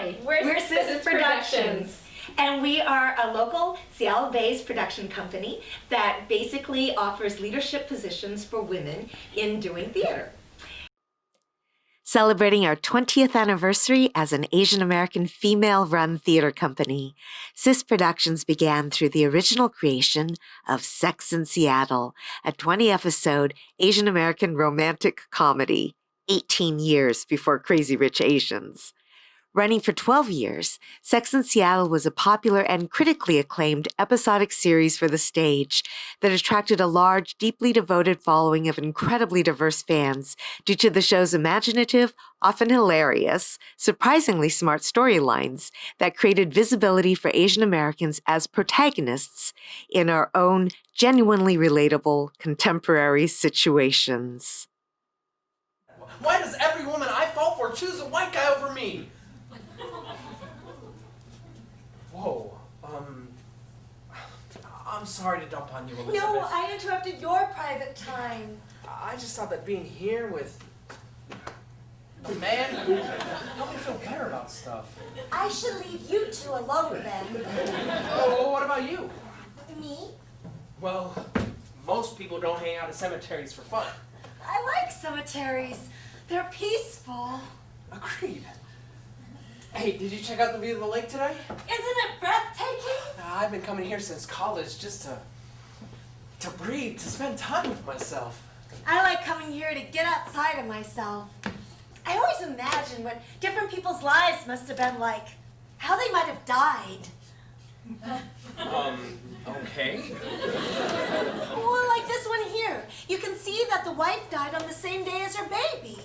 Hi, we're Hsieh Productions. And we are a local Seattle-based production company that basically offers leadership positions for women in doing theater. Celebrating our 20th anniversary as an Asian American female-run theater company, Hsieh Productions began through the original creation of Sex in Seattle, a 20-episode Asian American romantic comedy, 18 years before Crazy Rich Asians. Running for 12 years, Sex in Seattle was a popular and critically acclaimed episodic series for the stage that attracted a large, deeply devoted following of incredibly diverse fans due to the show's imaginative, often hilarious, surprisingly smart storylines that created visibility for Asian Americans as protagonists in our own genuinely relatable contemporary situations. Why does every woman I fall for choose a white guy over me? Whoa, I'm sorry to dump on you, Elizabeth. No, I interrupted your private time. I just thought that being here with a man helped me feel better about stuff. I should leave you two alone then. Oh, what about you? Me? Well, most people don't hang out at cemeteries for fun. I like cemeteries. They're peaceful. Agreed. Hey, did you check out the view of the lake today? Isn't it breathtaking? I've been coming here since college just to breathe, to spend time with myself. I like coming here to get outside of myself. I always imagine what different people's lives must have been like, how they might have died. Okay. Well, like this one here. You can see that the wife died on the same day as her baby.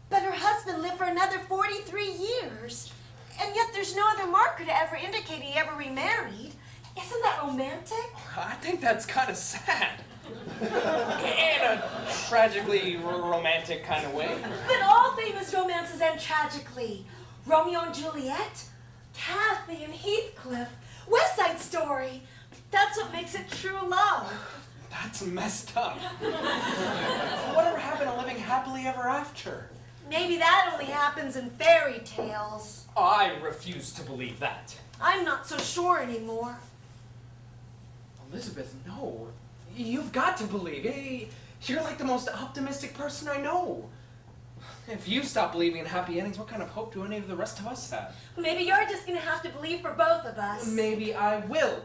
But her husband lived for another 43 years. And yet there's no other marker to ever indicate he ever remarried. Isn't that romantic? I think that's kind of sad. In a tragically romantic kind of way. But all famous romances end tragically. Romeo and Juliet, Kathy and Heathcliff, West Side Story. That's what makes it true love. That's messed up. Whatever happened to living happily ever after? Maybe that only happens in fairy tales. I refuse to believe that. I'm not so sure anymore. Elizabeth, no. You've got to believe. You're like the most optimistic person I know. If you stop believing in happy endings, what kind of hope do any of the rest of us have? Maybe you're just gonna have to believe for both of us. Maybe I will.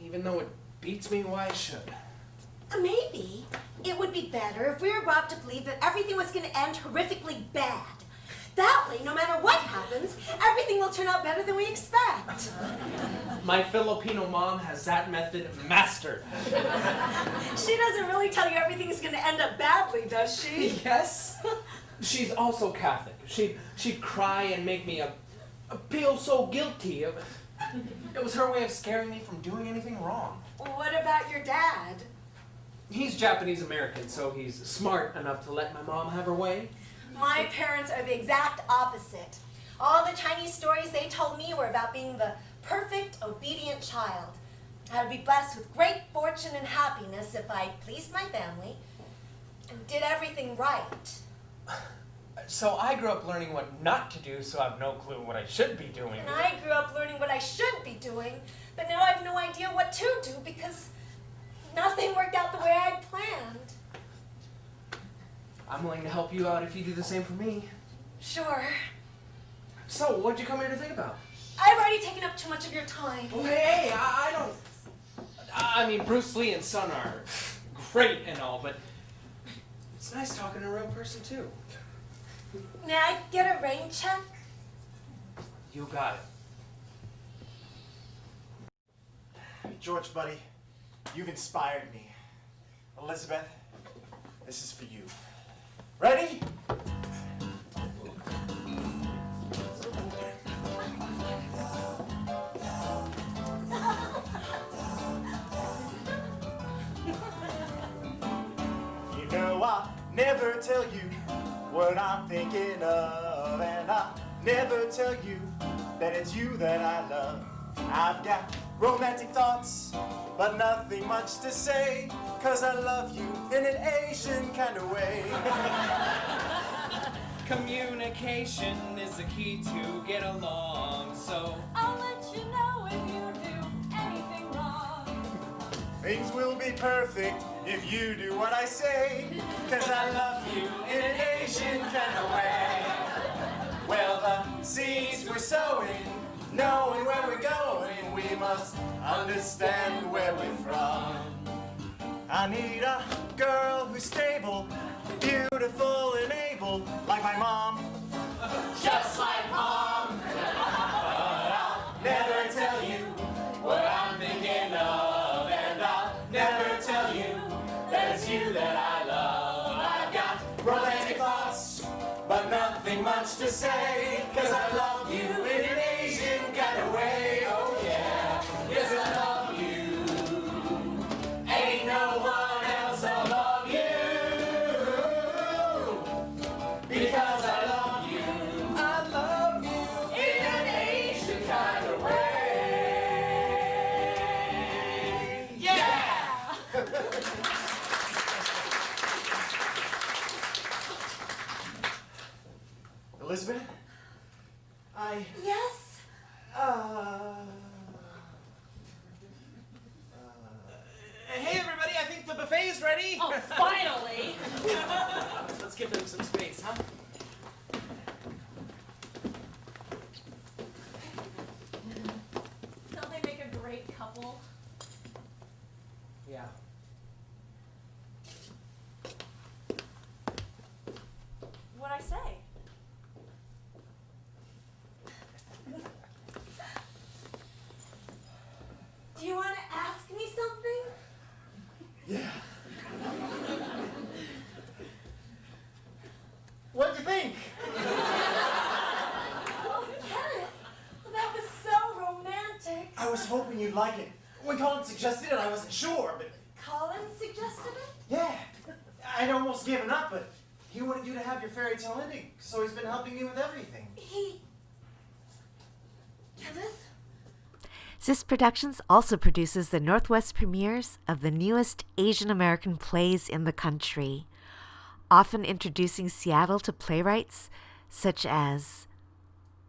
Even though it beats me why I should. Maybe it would be better if we were brought to believe that everything was gonna end horrifically bad. That way, no matter what happens, everything will turn out better than we expect. My Filipino mom has that method mastered. She doesn't really tell you everything's gonna end up badly, does she? Yes. She's also Catholic. She'd cry and make me feel so guilty. It was her way of scaring me from doing anything wrong. What about your dad? He's Japanese American, so he's smart enough to let my mom have her way. My parents are the exact opposite. All the Chinese stories they told me were about being the perfect, obedient child. I would be blessed with great fortune and happiness if I pleased my family and did everything right. So I grew up learning what not to do, so I have no clue what I should be doing. And I grew up learning what I should be doing, but now I have no idea what to do because nothing worked out the way I'd planned. I'm willing to help you out if you do the same for me. Sure. So, what'd you come here to think about? I've already taken up too much of your time. Oh, hey, I don't... I mean, Bruce Lee and Son are great and all, but it's nice talking to a real person, too. May I get a rain check? You got it. George, buddy, you've inspired me. Elizabeth, this is for you. Ready? You know I'll never tell you what I'm thinking of, and I'll never tell you that it's you that I love. I've got romantic thoughts, but nothing much to say, 'cause I love you in an Asian kind of way. Communication is the key to get along, so I'll let you know if you do anything wrong. Things will be perfect if you do what I say, 'cause I love you in an Asian kind of way. Well, the seeds we're sowing, knowing where we're going, we must understand where we're from. I need a girl who's stable, beautiful and able, like my mom. Just like mom. But I'll never tell you what I'm thinking of, and I'll never tell you that it's you that I love. I've got romantic thoughts, but nothing much to say, 'cause I love you in an Asian kind of way. Oh yeah, yes I love you. Ain't no one else I love you, because I love you. I love you in an Asian kind of way. Yeah! Elizabeth? Yes? Hey everybody, I think the buffet is ready. Oh, finally! Let's give them some space, huh? Don't they make a great couple? Yeah. What'd I say? Do you want to ask me something? Yeah. What'd you think? Oh, Kenneth, that was so romantic. I was hoping you'd like it. When Colin suggested it, I wasn't sure, but Colin suggested it? yeah. I'd almost given up, but he wanted you to have your fairy tale ending, so he's been helping me with everything. Kenneth? Sis Productions also produces the Northwest premieres of the newest Asian American plays in the country, often introducing Seattle to playwrights such as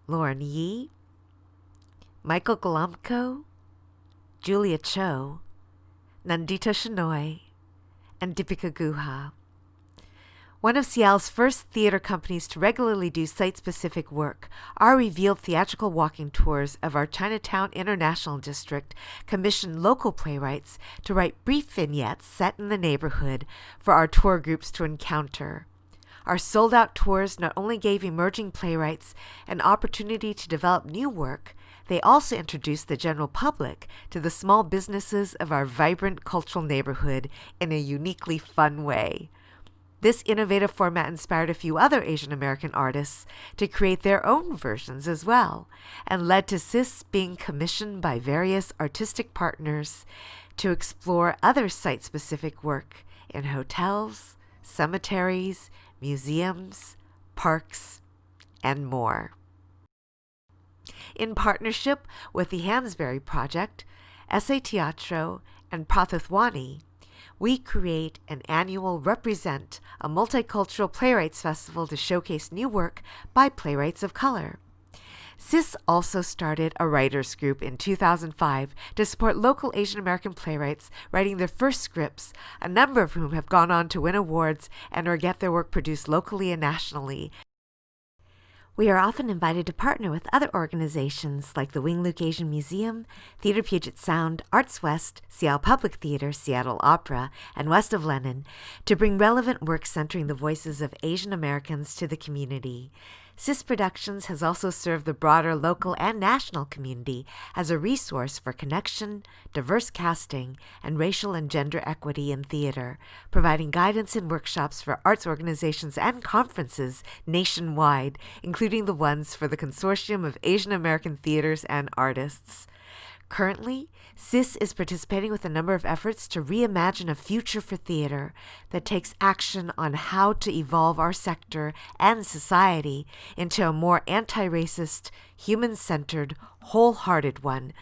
Lauren Yee, Michael Golomko, Julia Cho, Nandita Shenoy, and Deepika Guha. One of Seattle's first theater companies to regularly do site-specific work, our revealed theatrical walking tours of our Chinatown International District commissioned local playwrights to write brief vignettes set in the neighborhood for our tour groups to encounter. Our sold-out tours not only gave emerging playwrights an opportunity to develop new work, they also introduced the general public to the small businesses of our vibrant cultural neighborhood in a uniquely fun way. This innovative format inspired a few other Asian American artists to create their own versions as well, and led to Sis being commissioned by various artistic partners to explore other site-specific work in hotels, cemeteries, museums, parks, and more. In partnership with the Hansberry Project, Hsieh Teatro, and Prathithwani, we create an annual Represent, a multicultural playwrights festival to showcase new work by playwrights of color. Sis also started a writers group in 2005 to support local Asian American playwrights writing their first scripts, a number of whom have gone on to win awards and or get their work produced locally and nationally. We are often invited to partner with other organizations like the Wing Luke Asian Museum, Theater Puget Sound, Arts West, Seattle Public Theater, Seattle Opera, and West of Lenin to bring relevant work centering the voices of Asian Americans to the community. Sis Productions has also served the broader local and national community as a resource for connection, diverse casting, and racial and gender equity in theater, providing guidance and workshops for arts organizations and conferences nationwide, including the ones for the Consortium of Asian American Theaters and Artists. Currently, Sis is participating with a number of efforts to reimagine a future for theater that takes action on how to evolve our sector and society into a more anti-racist, human-centered, wholehearted one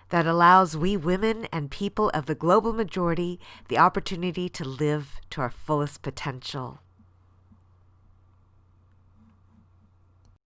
that allows we women and people of the global majority the opportunity to live to our fullest potential.